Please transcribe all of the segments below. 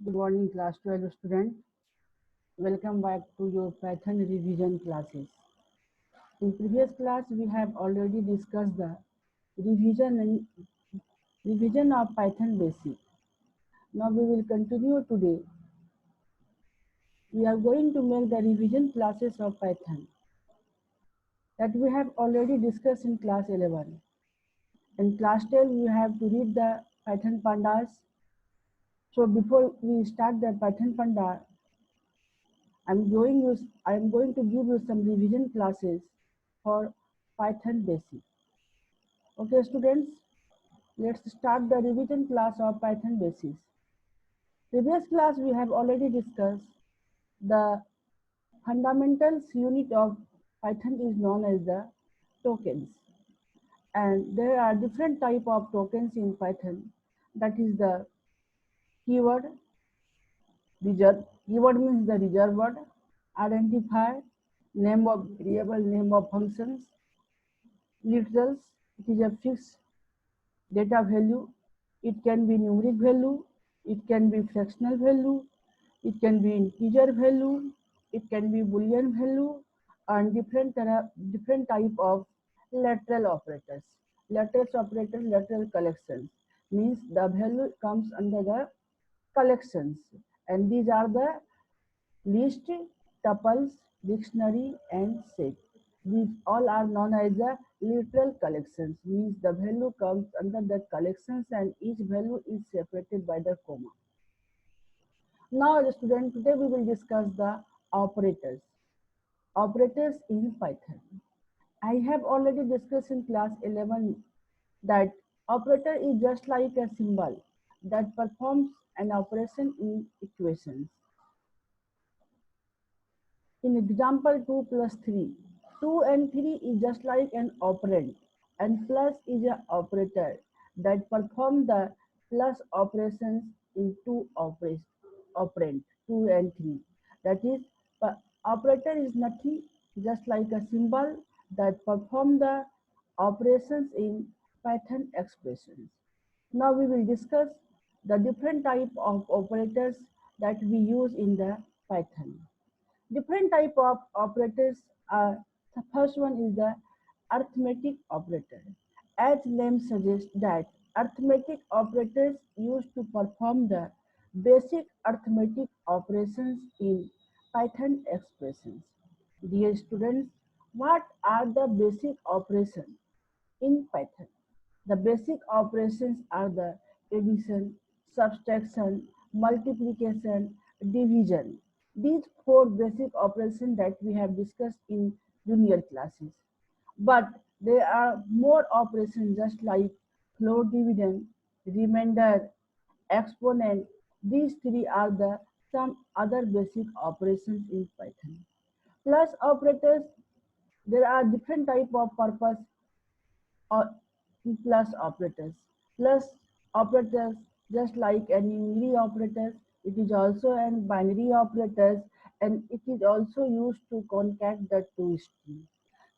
Good morning, class 12 student. Welcome back to your Python revision classes. In previous class, we have already discussed the revision and revision of Python basic. Now we will continue today. We are going to make the revision classes of Python that we have already discussed in class 11. In class 12, we have to read the Python pandas. So before we start the Python panda, I am going to give you some revision classes for Python basic. Okay, students, let's start the revision class of Python basics. Previous class we have already discussed the fundamentals unit of Python is known as the tokens, and there are different type of tokens in Python. That is the keyword, reserve. Keyword means the reserved word, identifier, name of variable, name of functions, literals. It is a fixed data value. It can be numeric value, it can be fractional value, it can be integer value, it can be boolean value, and different type of lateral operators. Lateral operators, lateral collections means the value comes under the collections, and these are the list, tuples, dictionary, and set. These all are known as the literal collections, means the value comes under the collections and each value is separated by the comma. Now, student, today we will discuss the operators. Operators in Python. I have already discussed in class 11 that operator is just like a symbol that performs an operation in equations. In example 2 plus 3, 2 and 3 is just like an operand, and plus is an operator that perform the plus operations in two operand 2 and 3. That is, operator is nothing just like a symbol that perform the operations in Python expressions. Now we will discuss the different type of operators that we use in the Python. Different type of operators are, the first one is the arithmetic operator. As name suggests that arithmetic operators used to perform the basic arithmetic operations in Python expressions. Dear students, what are the basic operations in Python? The basic operations are the addition, subtraction, multiplication, division. These four basic operations that we have discussed in junior classes. But there are more operations just like floor dividend, remainder, exponent. These three are the some other basic operations in Python. Plus operators, there are different type of purpose or plus operators. Plus operators, just like an unary operators, it is also an binary operators, and it is also used to concatenate the two strings.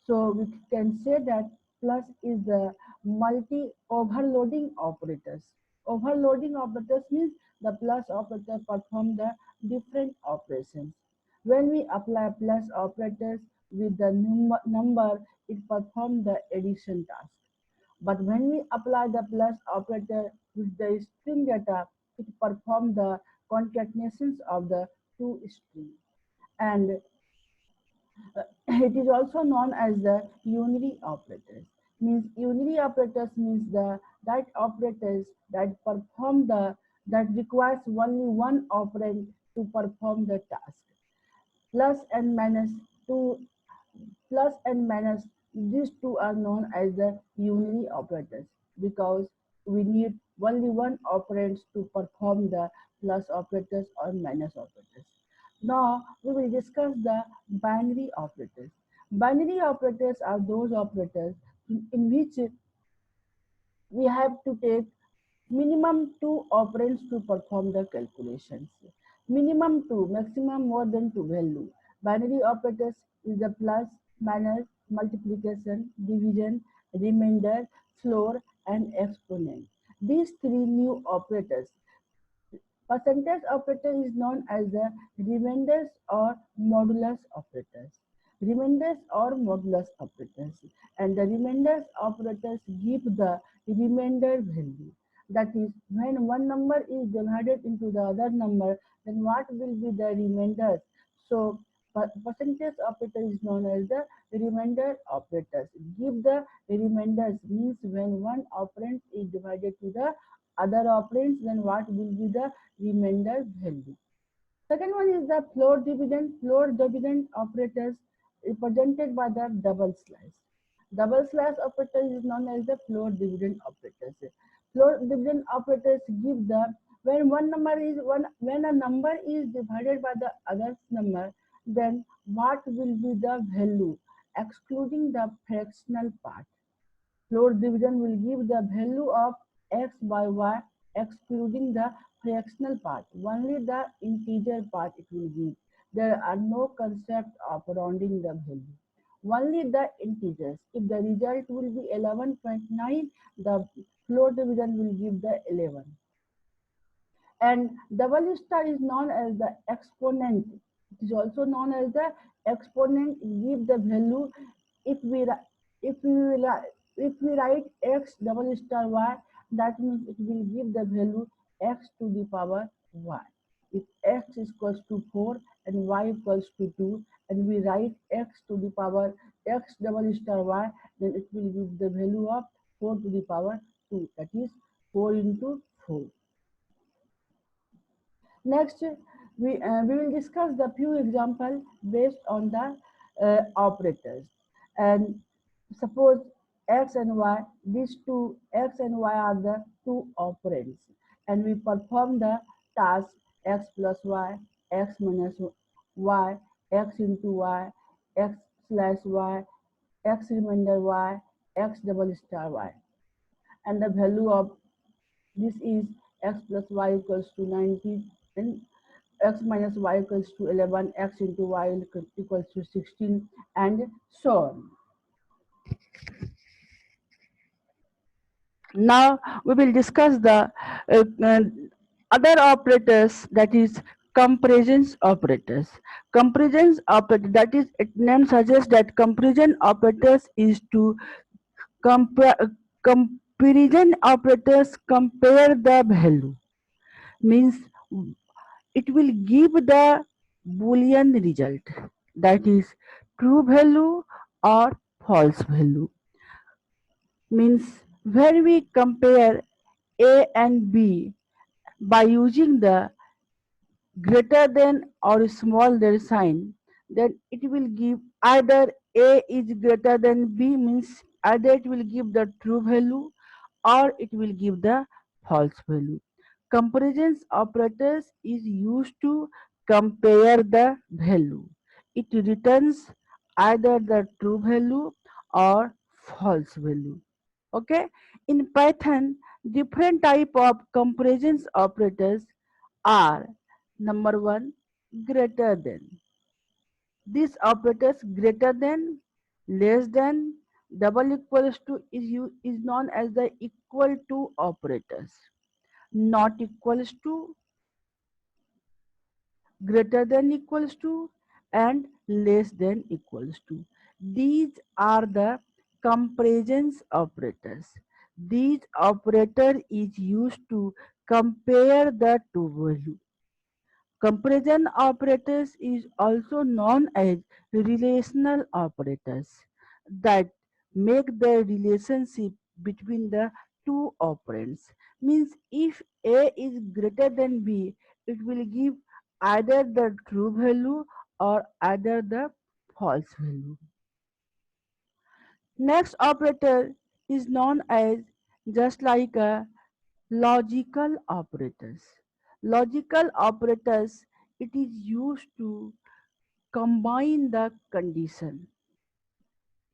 So we can say that plus is the multi-overloading operators. Overloading operators means the plus operator perform the different operations. When we apply plus operators with the number, it performs the addition task. But when we apply the plus operator with the string data, it performs the concatenations of the two strings. And it is also known as the unary operators. Means unary operators means the that operators that perform the that requires only one operand to perform the task. Plus and minus two, plus and minus, these two are known as the unary operators because we need only one operand to perform the plus operators or minus operators. Now we will discuss the binary operators. Binary operators are those operators in which we have to take minimum two operands to perform the calculations. Minimum two, maximum more than two value. Binary operators is the plus, minus, multiplication, division, remainder, floor, and exponent. These three new operators Percentage operator is known as the remainders or modulus operators. Remainders or modulus operators. And the remainders operators give the remainder value. That is, when one number is divided into the other number, then what will be the remainders? So, percentage operator is known as the remainder operators. Give the remainders means when one operand is divided to the other operands, then what will be the remainder value. Second one is the floor dividend. Floor dividend operators represented by the double slash. Double slash operator is known as the floor dividend operators. Floor dividend operators give the when a number is divided by the other number, then what will be the value excluding the fractional part. Floor division will give the value of x by y excluding the fractional part. Only the integer part it will give. There are no concept of rounding the value. Only the integers. If the result will be 11.9, the floor division will give the 11. And double star is known as the exponent. It is also known as the exponent. Give the value if we if we if we write x double star y, that means it will give the value x to the power y. If x is equals to 4 and y equals to 2, and we write x to the power x double star y, then it will give the value of 4 to the power 2. That is 4 into 4. Next, we will discuss the few examples based on the operators. And suppose x and y, these two x and y are the two operands, and we perform the task x plus y, x minus y, x into y, x slash y, x remainder y, x double star y, and the value of this is x plus y equals to 90 and x minus y equals to 11, x into y equals to 16, and so on. Now we will discuss the other operators, that is comparison operators. Comparison operator, that is, its name suggests that comparison operators is to compare. Comparison operators compare the value, means it will give the Boolean result, that is true value or false value. Means when we compare A and B by using the greater than or small than sign, then it will give either A is greater than B, means either it will give the true value or it will give the false value. Comparison operators is used to compare the value. It returns either the true value or false value. Okay. In Python, different type of comparison operators are: number one, greater than. These operators greater than, less than, double equals to is known as the equal to operators. Not equals to, greater than equals to, and less than equals to. These are the comparison operators. These operator is used to compare the two values. Comparison operators is also known as relational operators that make the relationship between the two operands. Means if A is greater than B, it will give either the true value or either the false value. Next operator is known as just like a logical operators. Logical operators, it is used to combine the condition.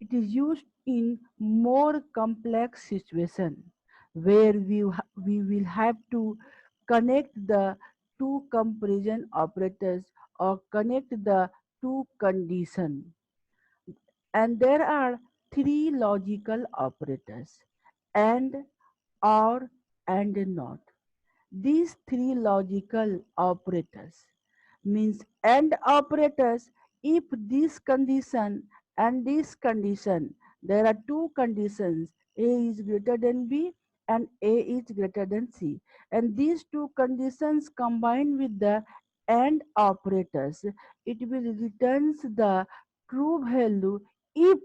It is used in more complex situation where we will have to connect the two comparison operators or connect the two condition. And there are three logical operators: and, or, and not. these three logical operators means AND operators. If this condition and this condition, there are two conditions, A is greater than B and A is greater than C, and these two conditions combined with the AND operators, it will returns the true value if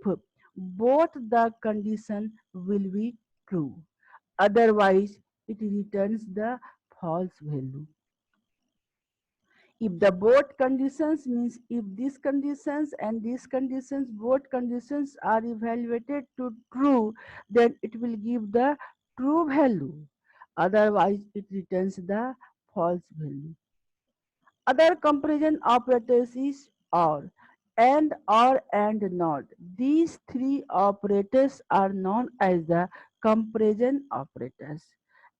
both the condition will be true. Otherwise, it returns the false value. If the both conditions means if these conditions and these conditions, both conditions are evaluated to true, then it will give the true value. Otherwise, it returns the false value. Other comparison operators is OR, and NOT. These three operators are known as the comparison operators.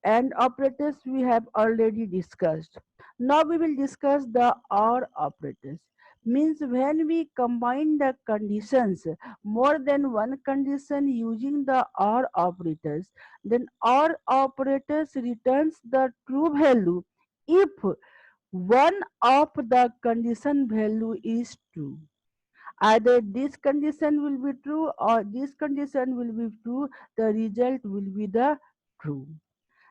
And operators we have already discussed. Now we will discuss the OR operators. Means when we combine the conditions, more than one condition using the OR operators, then OR operators returns the true value if one of the condition value is true. Either this condition will be true or this condition will be true, the result will be the true.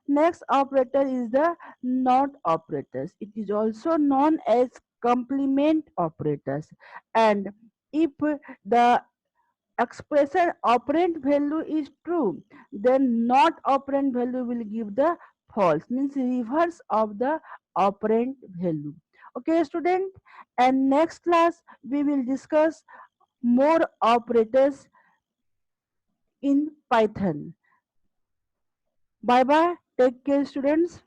Next operator is the NOT operators. It is also known as complement operators. And if the expression operand value is true, then not operand value will give the false, means reverse of the operand value. Okay, student, and next class we will discuss more operators in Python. Bye bye. Take care, students.